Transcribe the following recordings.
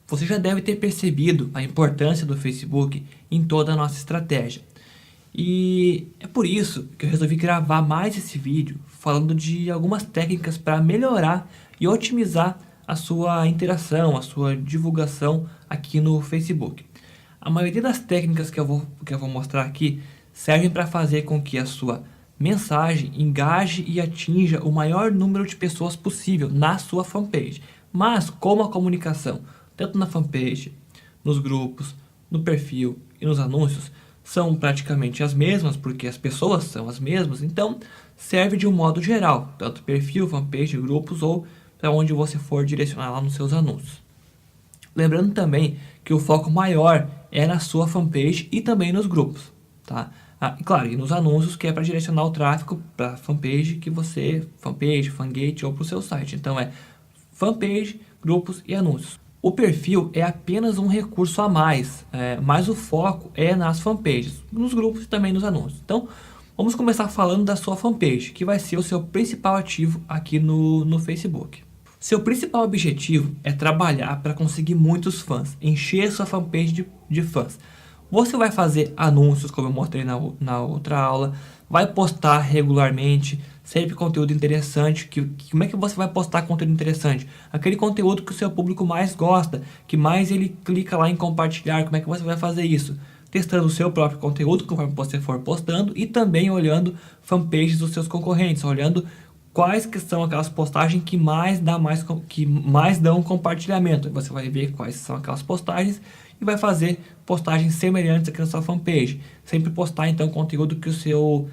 Você já deve ter percebido a importância do Facebook em toda a nossa estratégia. E é por isso que eu resolvi gravar mais esse vídeo falando de algumas técnicas para melhorar e otimizar a sua interação, a sua divulgação aqui no Facebook. A maioria das técnicas que eu vou mostrar aqui servem para fazer com que a sua mensagem engaje e atinja o maior número de pessoas possível na sua fanpage. Mas como a comunicação, tanto na fanpage, nos grupos, no perfil e nos anúncios, são praticamente as mesmas, porque as pessoas são as mesmas, então serve de um modo geral, tanto perfil, fanpage, grupos ou para onde você for direcionar lá nos seus anúncios. Lembrando também que o foco maior é na sua fanpage e também nos grupos, tá? Claro, e nos anúncios, que é para direcionar o tráfego para a fanpage fanpage, fangate ou para o seu site. Então é fanpage, grupos e anúncios. O perfil é apenas um recurso a mais, mas o foco é nas fanpages, nos grupos e também nos anúncios. Então, vamos começar falando da sua fanpage, que vai ser o seu principal ativo aqui no Facebook. Seu principal objetivo é trabalhar para conseguir muitos fãs, encher sua fanpage de fãs. Você vai fazer anúncios, como eu mostrei na outra aula, vai postar regularmente, sempre conteúdo interessante. Como é que você vai postar conteúdo interessante? Aquele conteúdo que o seu público mais gosta, que mais ele clica lá em compartilhar. Como é que você vai fazer isso? Testando o seu próprio conteúdo, conforme você for postando, e também olhando fanpages dos seus concorrentes, olhando quais que são aquelas postagens que mais dão compartilhamento. Você vai ver quais são aquelas postagens e vai fazer postagens semelhantes aqui na sua fanpage. Sempre postar então conteúdo que o seu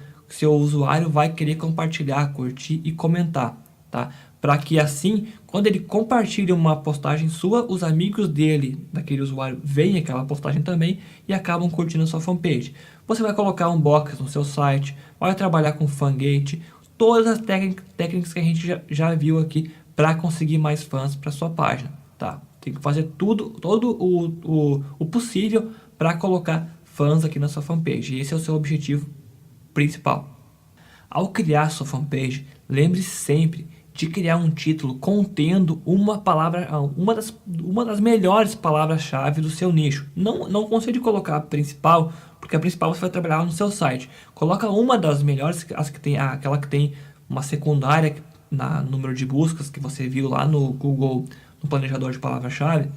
usuário vai querer compartilhar, curtir e comentar, tá? Para que assim, quando ele compartilha uma postagem sua, os amigos dele, daquele usuário, veem aquela postagem também e acabam curtindo a sua fanpage. Você vai colocar um box no seu site, vai trabalhar com fangate, todas as técnicas que a gente já viu aqui para conseguir mais fãs para sua página, tá? Tem que fazer todo o possível para colocar fãs aqui na sua fanpage. E esse é o seu objetivo principal. Ao criar sua fanpage, lembre-se sempre de criar um título contendo uma das melhores palavras-chave do seu nicho. Não aconselho colocar a principal, porque a principal você vai trabalhar no seu site. Coloca uma das melhores, aquela que tem uma secundária no número de buscas que você viu lá no Google, no planejador de palavra-chave.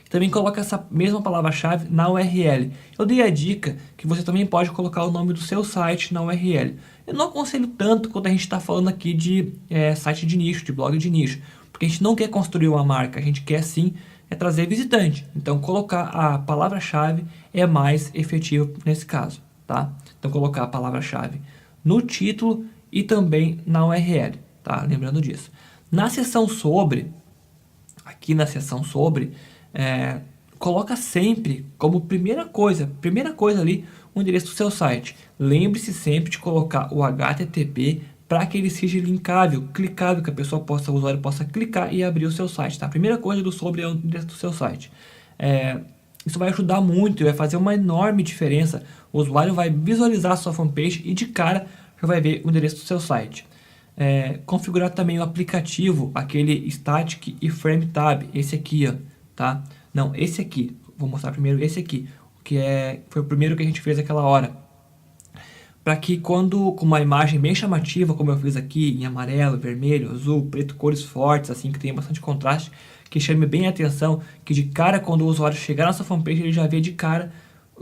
Também coloca essa mesma palavra-chave na URL. Eu dei a dica que você também pode colocar o nome do seu site na URL. Eu não aconselho tanto quando a gente está falando aqui de site de nicho, de blog de nicho, porque a gente não quer construir uma marca, a gente quer sim trazer visitante. Então colocar a palavra-chave é mais efetivo nesse caso, tá? Então colocar a palavra-chave no título e também na URL, tá? Lembrando disso. Na seção sobre, aqui na seção sobre, coloca sempre como primeira coisa ali o endereço do seu site. Lembre-se sempre de colocar o HTTP para que ele seja linkável, clicável, que o usuário possa clicar e abrir o seu site. Tá? A primeira coisa do sobre é o endereço do seu site. Isso vai ajudar muito e vai fazer uma enorme diferença. O usuário vai visualizar a sua fanpage e de cara já vai ver o endereço do seu site. Configurar também o aplicativo, aquele Static e Frame Tab, esse aqui, ó, tá? Não, esse aqui, vou mostrar primeiro esse aqui, que foi o primeiro que a gente fez aquela hora. Para que quando com uma imagem bem chamativa, como eu fiz aqui, em amarelo, vermelho, azul, preto, cores fortes, assim, que tem bastante contraste, que chame bem a atenção, que de cara, quando o usuário chegar na sua fanpage, ele já vê de cara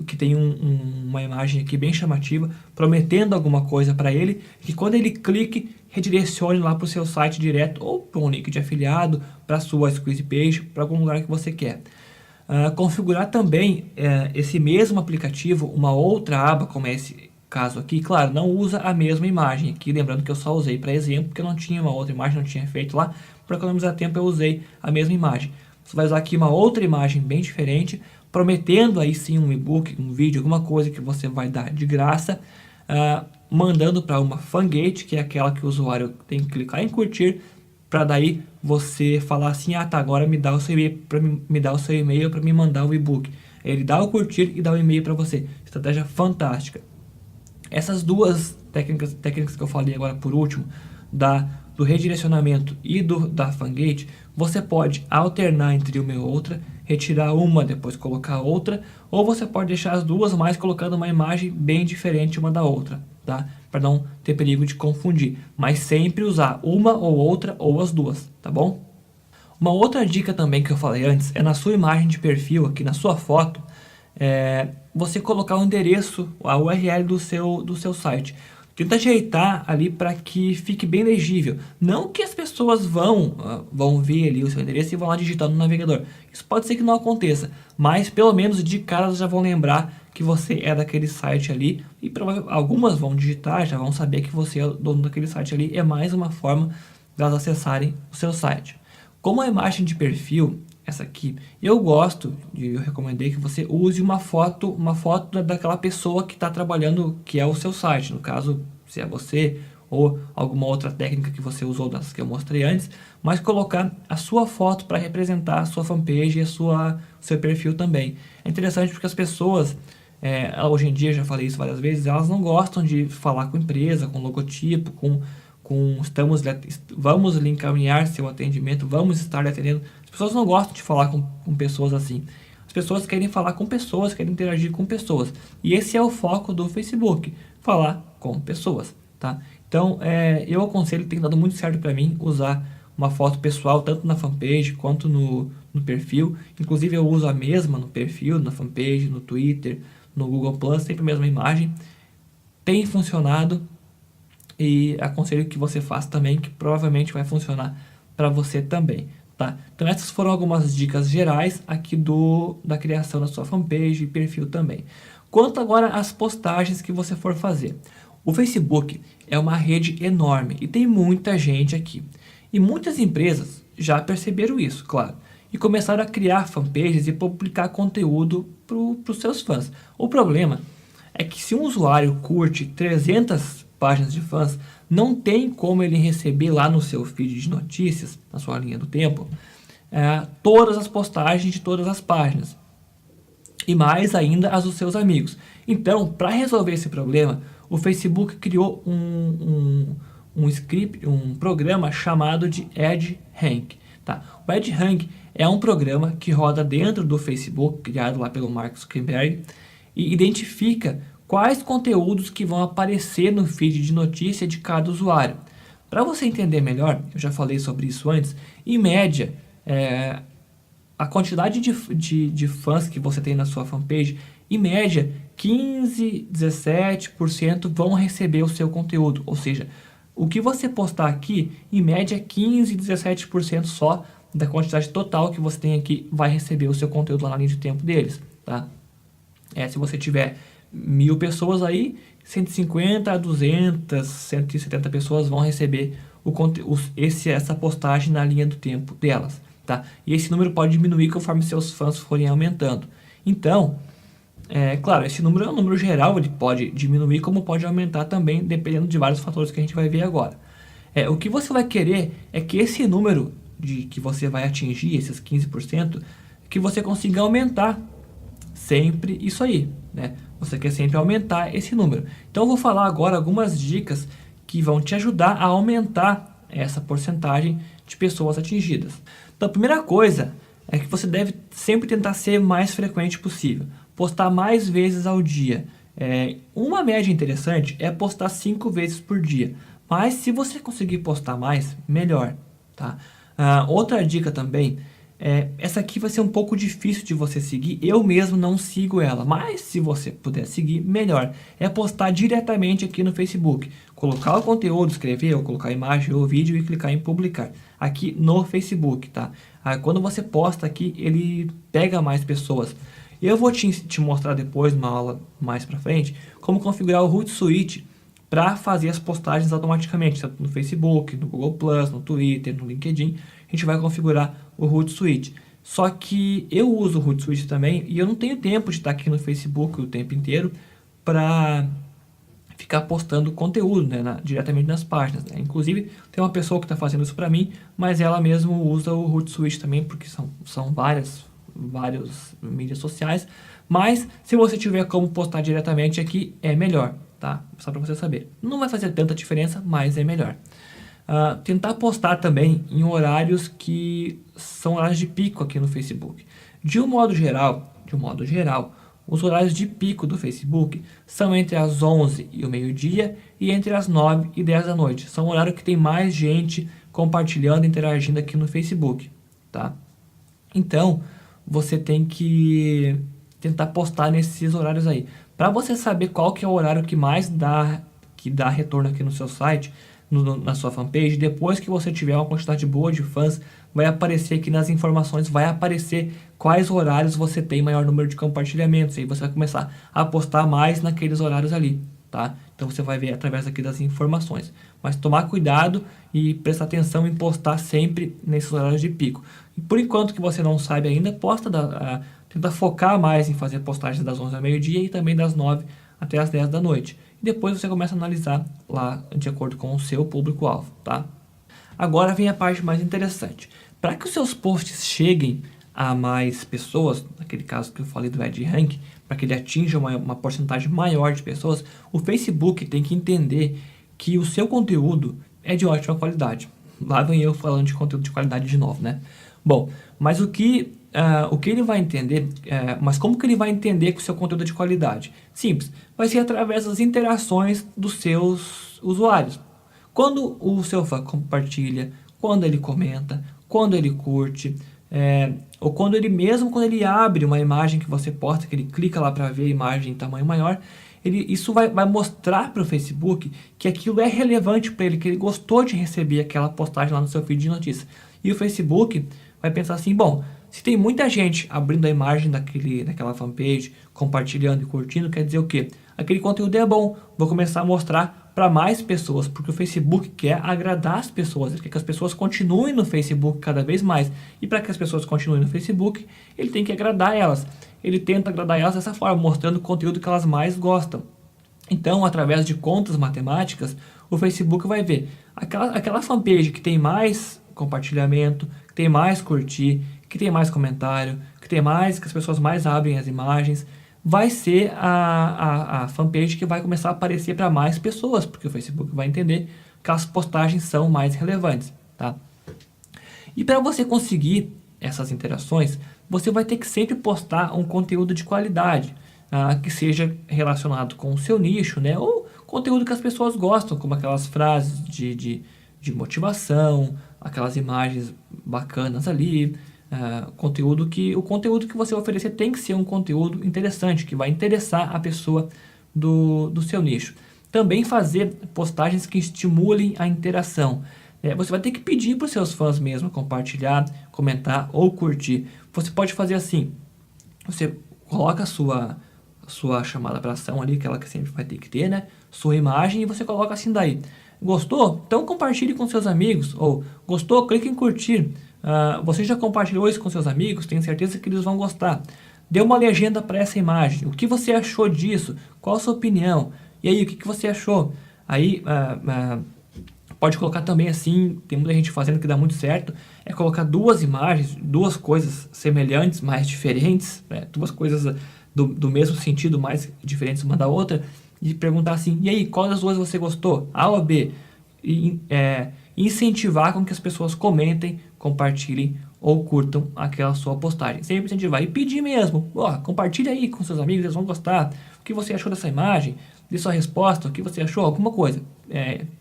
que tem uma imagem aqui bem chamativa, prometendo alguma coisa para ele, que quando ele clique, redirecione lá para o seu site direto, ou para um link de afiliado, para a sua squeeze page, para algum lugar que você quer. Configurar também esse mesmo aplicativo, uma outra aba, como esse caso aqui, claro, não usa a mesma imagem aqui, lembrando que eu só usei para exemplo, porque eu não tinha uma outra imagem, não tinha feito lá, para economizar tempo eu usei a mesma imagem. Você vai usar aqui uma outra imagem bem diferente, prometendo aí sim um e-book, um vídeo, alguma coisa que você vai dar de graça, mandando para uma fangate, que é aquela que o usuário tem que clicar em curtir, para daí você falar assim, tá, agora me dá o seu e-mail para me mandar o e-book. Ele dá o curtir e dá o e-mail para você. Estratégia fantástica. Essas duas técnicas que eu falei agora por último, do redirecionamento e da fangate, você pode alternar entre uma e outra, retirar uma, depois colocar outra, ou você pode deixar as duas, mas colocando uma imagem bem diferente uma da outra, tá? Para não ter perigo de confundir, mas sempre usar uma ou outra ou as duas, tá bom? Uma outra dica também que eu falei antes é na sua imagem de perfil, aqui na sua foto, você colocar o endereço, a URL do seu site. Tenta ajeitar ali para que fique bem legível. Não que as pessoas vão ver ali o seu endereço e vão lá digitar no navegador. Isso pode ser que não aconteça, mas pelo menos de cara elas já vão lembrar que você é daquele site ali e algumas vão digitar, já vão saber que você é o dono daquele site ali. É mais uma forma de elas acessarem o seu site. Como a imagem de perfil, essa aqui, eu recomendei que você use uma foto daquela pessoa que está trabalhando, que é o seu site, no caso, se é você ou alguma outra técnica que você usou das que eu mostrei antes, mas colocar a sua foto para representar a sua fanpage e o seu perfil também. É interessante porque as pessoas, hoje em dia, já falei isso várias vezes, elas não gostam de falar com empresa, com logotipo, vamos lhe encaminhar seu atendimento, vamos estar lhe atendendo. As pessoas não gostam de falar com pessoas assim. As pessoas querem falar com pessoas, querem interagir com pessoas. E esse é o foco do Facebook, falar com pessoas, tá? Então, eu aconselho, tem dado muito certo para mim, usar uma foto pessoal, tanto na fanpage quanto no perfil. Inclusive, eu uso a mesma no perfil, na fanpage, no Twitter, no Google+, sempre a mesma imagem. Tem funcionado. E aconselho que você faça também, que provavelmente vai funcionar para você também, tá? Então essas foram algumas dicas gerais aqui da criação da sua fanpage e perfil também. Quanto agora às postagens que você for fazer. O Facebook é uma rede enorme e tem muita gente aqui. E muitas empresas já perceberam isso, claro, e começaram a criar fanpages e publicar conteúdo para os seus fãs. O problema é que se um usuário curte 300 páginas de fãs, não tem como ele receber lá no seu feed de notícias, na sua linha do tempo, todas as postagens de todas as páginas. E mais ainda as dos seus amigos. Então, para resolver esse problema, o Facebook criou um programa chamado de EdRank. Tá? O EdRank é um programa que roda dentro do Facebook, criado lá pelo Mark Zuckerberg, e identifica quais conteúdos que vão aparecer no feed de notícia de cada usuário. Para você entender melhor, eu já falei sobre isso antes, em média, a quantidade de fãs que você tem na sua fanpage, em média, 15, 17% vão receber o seu conteúdo. Ou seja, o que você postar aqui, em média, 15, 17% só da quantidade total que você tem aqui vai receber o seu conteúdo lá na linha de tempo deles. Tá? Se você tiver 1.000 pessoas aí, 150 a 200, 170 pessoas vão receber essa postagem na linha do tempo delas, tá? E esse número pode diminuir conforme seus fãs forem aumentando. Então, claro, esse número é um número geral, ele pode diminuir como pode aumentar também, dependendo de vários fatores que a gente vai ver agora. O que você vai querer é que esse número que você vai atingir, esses 15%, que você consiga aumentar sempre isso aí, né? Você quer sempre aumentar esse número. Então eu vou falar agora algumas dicas que vão te ajudar a aumentar essa porcentagem de pessoas atingidas. Então a primeira coisa é que você deve sempre tentar ser o mais frequente possível. Postar mais vezes ao dia. Uma média interessante é postar 5 vezes por dia. Mas se você conseguir postar mais, melhor, tá? Outra dica também, essa aqui vai ser um pouco difícil de você seguir, eu mesmo não sigo ela, mas se você puder seguir, melhor. É postar diretamente aqui no Facebook, colocar o conteúdo, escrever, ou colocar a imagem ou vídeo e clicar em publicar, aqui no Facebook, tá? Quando você posta aqui, ele pega mais pessoas. Eu vou te mostrar depois, numa aula mais pra frente, como configurar o Hootsuite para fazer as postagens automaticamente, tanto no Facebook, no Google+, no Twitter, no LinkedIn. A gente vai configurar o Hootsuite. Só que eu uso o Hootsuite também e eu não tenho tempo de estar aqui no Facebook o tempo inteiro para ficar postando conteúdo, né, diretamente nas páginas, né? Inclusive, tem uma pessoa que está fazendo isso para mim, mas ela mesma usa o Hootsuite também, porque são várias mídias sociais. Mas, se você tiver como postar diretamente aqui, é melhor, tá? Só para você saber. Não vai fazer tanta diferença, mas é melhor. Tentar postar também em horários que são horários de pico aqui no Facebook. De um modo geral, os horários de pico do Facebook são entre as 11 e o meio-dia e entre as 9 e 10 da noite. São o horário que tem mais gente compartilhando, interagindo aqui no Facebook, tá? Então, você tem que tentar postar nesses horários aí. Para você saber qual que é o horário que dá retorno aqui no seu site, na sua fanpage, depois que você tiver uma quantidade boa de fãs, vai aparecer aqui nas informações, vai aparecer quais horários você tem maior número de compartilhamentos. E você vai começar a postar mais naqueles horários ali, tá? Então você vai ver através aqui das informações. Mas tomar cuidado e prestar atenção em postar sempre nesses horários de pico. E por enquanto que você não sabe ainda, tenta focar mais em fazer postagens das 11 ao meio-dia e também das 9 até as 10 da noite. E depois você começa a analisar lá de acordo com o seu público-alvo, tá? Agora vem a parte mais interessante. Para que os seus posts cheguem a mais pessoas, naquele caso que eu falei do EdRank, para que ele atinja uma porcentagem maior de pessoas, o Facebook tem que entender que o seu conteúdo é de ótima qualidade. Lá vem eu falando de conteúdo de qualidade de novo, né? Bom, mas o que ele vai entender, mas como que ele vai entender que o seu conteúdo é de qualidade? Simples, vai ser através das interações dos seus usuários. Quando o seu fã compartilha, quando ele comenta, quando ele curte, ou quando ele abre uma imagem que você posta, que ele clica lá para ver a imagem em tamanho maior, isso vai mostrar para o Facebook que aquilo é relevante para ele, que ele gostou de receber aquela postagem lá no seu feed de notícias. E o Facebook vai pensar assim, bom, se tem muita gente abrindo a imagem daquela fanpage, compartilhando e curtindo, quer dizer o quê? Aquele conteúdo é bom, vou começar a mostrar para mais pessoas, porque o Facebook quer agradar as pessoas, ele quer que as pessoas continuem no Facebook cada vez mais. E para que as pessoas continuem no Facebook, ele tem que agradar elas. Ele tenta agradar elas dessa forma, mostrando o conteúdo que elas mais gostam. Então, através de contas matemáticas, o Facebook vai ver aquela fanpage que tem mais compartilhamento, que tem mais curtir, que tem mais comentário, que as pessoas mais abrem as imagens, vai ser a fanpage que vai começar a aparecer para mais pessoas, porque o Facebook vai entender que as postagens são mais relevantes, tá? E para você conseguir essas interações, você vai ter que sempre postar um conteúdo de qualidade, que seja relacionado com o seu nicho, né? Ou conteúdo que as pessoas gostam, como aquelas frases de motivação, aquelas imagens bacanas ali, o conteúdo que você oferecer tem que ser um conteúdo interessante, que vai interessar a pessoa do seu nicho. Também fazer postagens que estimulem a interação. Você vai ter que pedir para os seus fãs mesmo compartilhar, comentar ou curtir. Você pode fazer assim, você coloca a sua chamada para ação ali, aquela que sempre vai ter que ter, né? Sua imagem, e você coloca assim daí. Gostou? Então compartilhe com seus amigos. Ou gostou? Clique em curtir. Você já compartilhou isso com seus amigos? Tenho certeza que eles vão gostar. Dê uma legenda para essa imagem. O que você achou disso? Qual a sua opinião? E aí, o que você achou? Aí, pode colocar também assim, tem muita gente fazendo que dá muito certo, é colocar duas imagens, duas coisas semelhantes, mas diferentes, né? Duas coisas do mesmo sentido, mais diferentes uma da outra, e perguntar assim, e aí, qual das duas você gostou? A ou B? E incentivar com que as pessoas comentem, compartilhem ou curtam aquela sua postagem. Sempre incentivar e pedir mesmo, compartilha aí com seus amigos, eles vão gostar. O que você achou dessa imagem? Dê sua resposta, o que você achou? Alguma coisa.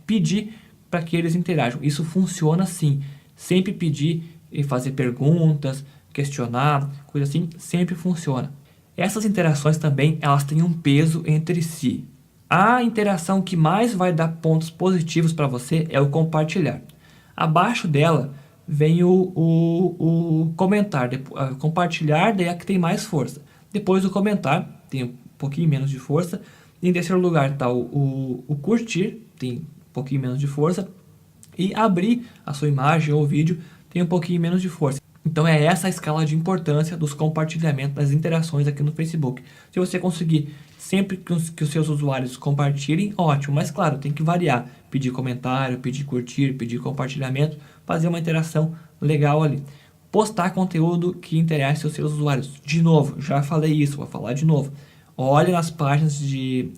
Pedir para que eles interajam. Isso funciona sim. Sempre pedir e fazer perguntas, questionar, coisa assim, sempre funciona. Essas interações também, elas têm um peso entre si. A interação que mais vai dar pontos positivos para você é o compartilhar. Abaixo dela vem o comentar. Compartilhar daí é a que tem mais força. Depois o comentar, tem um pouquinho menos de força. E em terceiro lugar está o curtir, tem um pouquinho menos de força. E abrir a sua imagem ou vídeo tem um pouquinho menos de força. Então é essa a escala de importância dos compartilhamentos, das interações aqui no Facebook. Se você conseguir sempre que os seus usuários compartilhem, ótimo. Mas claro, tem que variar. Pedir comentário, pedir curtir, pedir compartilhamento, fazer uma interação legal ali. Postar conteúdo que interesse os seus usuários. De novo, já falei isso, vou falar de novo. Olhe nas páginas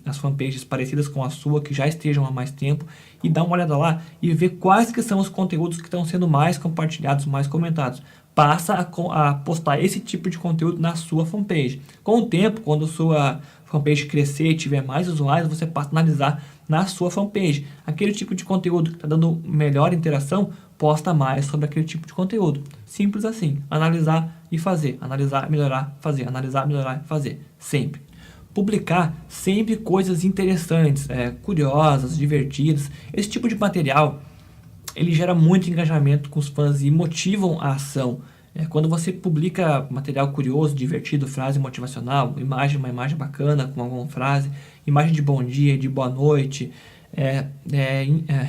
as fanpages parecidas com a sua, que já estejam há mais tempo, e dá uma olhada lá e vê quais que são os conteúdos que estão sendo mais compartilhados, mais comentados. passa a postar esse tipo de conteúdo na sua fanpage. Com o tempo, quando a sua fanpage crescer e tiver mais usuários, você passa a analisar na sua fanpage. Aquele tipo de conteúdo que está dando melhor interação, posta mais sobre aquele tipo de conteúdo. Simples assim. Analisar e fazer. Analisar, melhorar, fazer. Analisar, melhorar, fazer. Sempre. Publicar sempre coisas interessantes, curiosas, divertidas. Esse tipo de material, ele gera muito engajamento com os fãs e motivam a ação. Quando você publica material curioso, divertido, frase motivacional, uma imagem bacana com alguma frase, imagem de bom dia, de boa noite,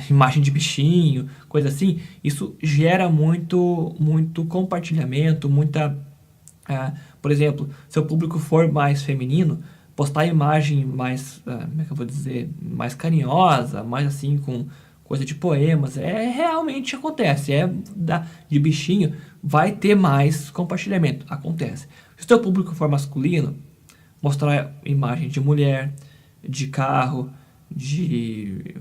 imagem de bichinho, coisa assim, isso gera muito compartilhamento, por exemplo, se o público for mais feminino, postar imagem mais, como é que eu vou dizer, mais carinhosa, mais assim, com coisa de poemas, realmente acontece, de bichinho, vai ter mais compartilhamento, acontece. Se o seu público for masculino, mostrar imagem de mulher, de carro, de,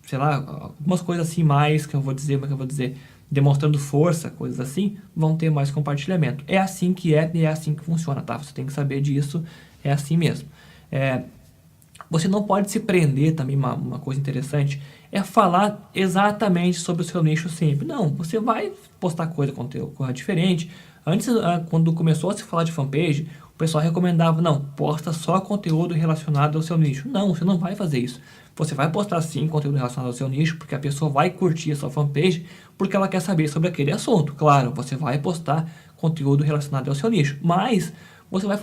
sei lá, algumas coisas assim mais, que eu vou dizer, demonstrando força, coisas assim, vão ter mais compartilhamento. É assim que é e é assim que funciona, tá? Você tem que saber disso, é assim mesmo. Você não pode se prender também, uma coisa interessante, é falar exatamente sobre o seu nicho sempre. Não, você vai postar coisa diferente. Antes, quando começou a se falar de fanpage, o pessoal recomendava, não, posta só conteúdo relacionado ao seu nicho. Não, você não vai fazer isso. Você vai postar sim conteúdo relacionado ao seu nicho, porque a pessoa vai curtir a sua fanpage, porque ela quer saber sobre aquele assunto. Claro, você vai postar conteúdo relacionado ao seu nicho, mas você vai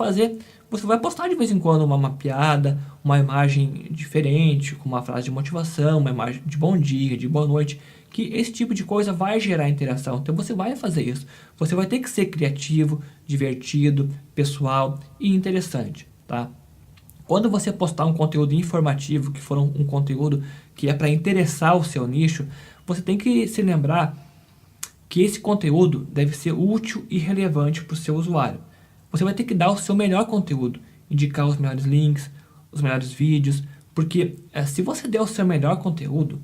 postar de vez em quando uma piada, uma imagem diferente, com uma frase de motivação, uma imagem de bom dia, de boa noite, que esse tipo de coisa vai gerar interação. Então você vai fazer isso. Você vai ter que ser criativo, divertido, pessoal e interessante, tá? Quando você postar um conteúdo informativo, que for um conteúdo que é para interessar o seu nicho, você tem que se lembrar que esse conteúdo deve ser útil e relevante para o seu usuário. Você vai ter que dar o seu melhor conteúdo, indicar os melhores links, os melhores vídeos, porque se você der o seu melhor conteúdo,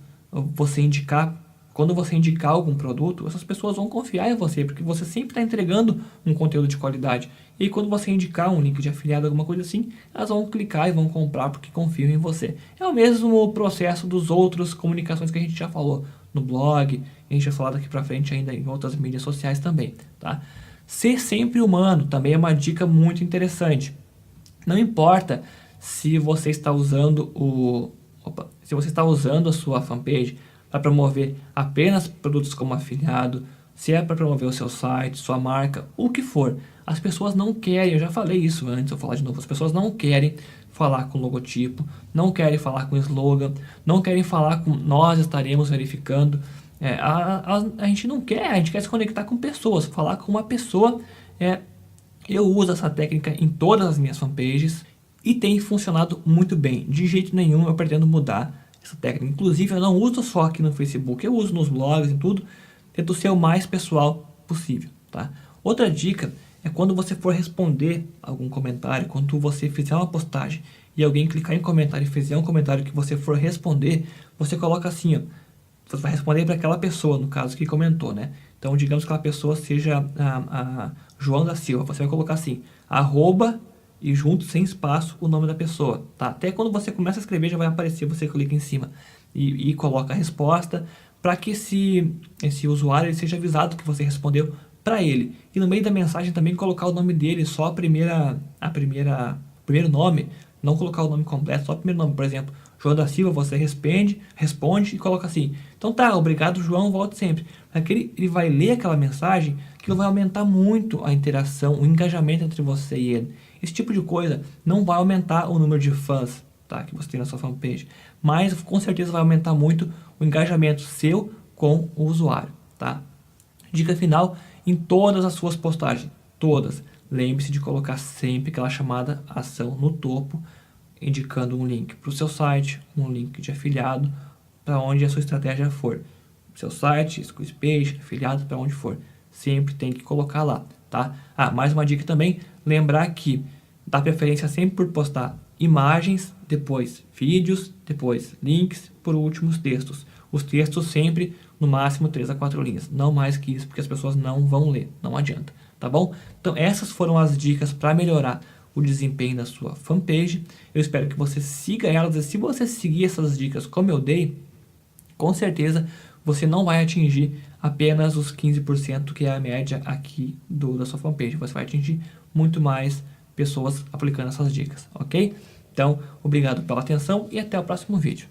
quando você indicar algum produto, essas pessoas vão confiar em você, porque você sempre está entregando um conteúdo de qualidade. E aí, quando você indicar um link de afiliado, alguma coisa assim, elas vão clicar e vão comprar porque confiam em você. É o mesmo processo dos outros comunicações que a gente já falou no blog, a gente vai falar daqui pra frente ainda em outras mídias sociais também, tá? Ser sempre humano também é uma dica muito interessante. Não importa se você está usando a sua fanpage para promover apenas produtos como afiliado, se é para promover o seu site, sua marca, o que for. As pessoas não querem, eu já falei isso antes, eu vou falar de novo, as pessoas não querem falar com logotipo, não querem falar com slogan, não querem falar com nós estaremos verificando. A gente não quer, a gente quer se conectar com pessoas, falar com uma pessoa. Eu uso essa técnica em todas as minhas fanpages e tem funcionado muito bem. De jeito nenhum eu pretendo mudar essa técnica. Inclusive eu não uso só aqui no Facebook, eu uso nos blogs e tudo. Tento ser o mais pessoal possível, tá? Outra dica é quando você for responder algum comentário, quando você fizer uma postagem e alguém clicar em comentário e fizer um comentário que você for responder, você coloca assim, ó. Você vai responder para aquela pessoa, no caso, que comentou, né? Então, digamos que aquela pessoa seja a João da Silva. Você vai colocar assim, @, e junto, sem espaço, o nome da pessoa, tá? Até quando você começa a escrever, já vai aparecer, você clica em cima e coloca a resposta, para que esse usuário ele seja avisado que você respondeu para ele. E no meio da mensagem também colocar o nome dele, só o primeiro nome, não colocar o nome completo, só o primeiro nome. Por exemplo, João da Silva, você responde e coloca assim, então tá, obrigado João, volte sempre. Ele vai ler aquela mensagem, que vai aumentar muito a interação, o engajamento entre você e ele. Esse tipo de coisa não vai aumentar o número de fãs, tá, que você tem na sua fanpage, mas com certeza vai aumentar muito o engajamento seu com o usuário, tá? Dica final, em todas as suas postagens, todas, lembre-se de colocar sempre aquela chamada ação no topo, indicando um link para o seu site, um link de afiliado, para onde a sua estratégia for. Seu site, squeeze page, afiliado, para onde for. Sempre tem que colocar lá, tá? Mais uma dica também, lembrar que dá preferência sempre por postar imagens, depois vídeos, depois links, por último os textos. Os textos sempre no máximo 3 a 4 linhas, não mais que isso, porque as pessoas não vão ler, não adianta, tá bom? Então essas foram as dicas para melhorar o desempenho da sua fanpage. Eu espero que você siga elas, e se você seguir essas dicas como eu dei, com certeza você não vai atingir apenas os 15%, que é a média aqui da sua fanpage. Você vai atingir muito mais pessoas aplicando essas dicas, ok? Então, obrigado pela atenção e até o próximo vídeo.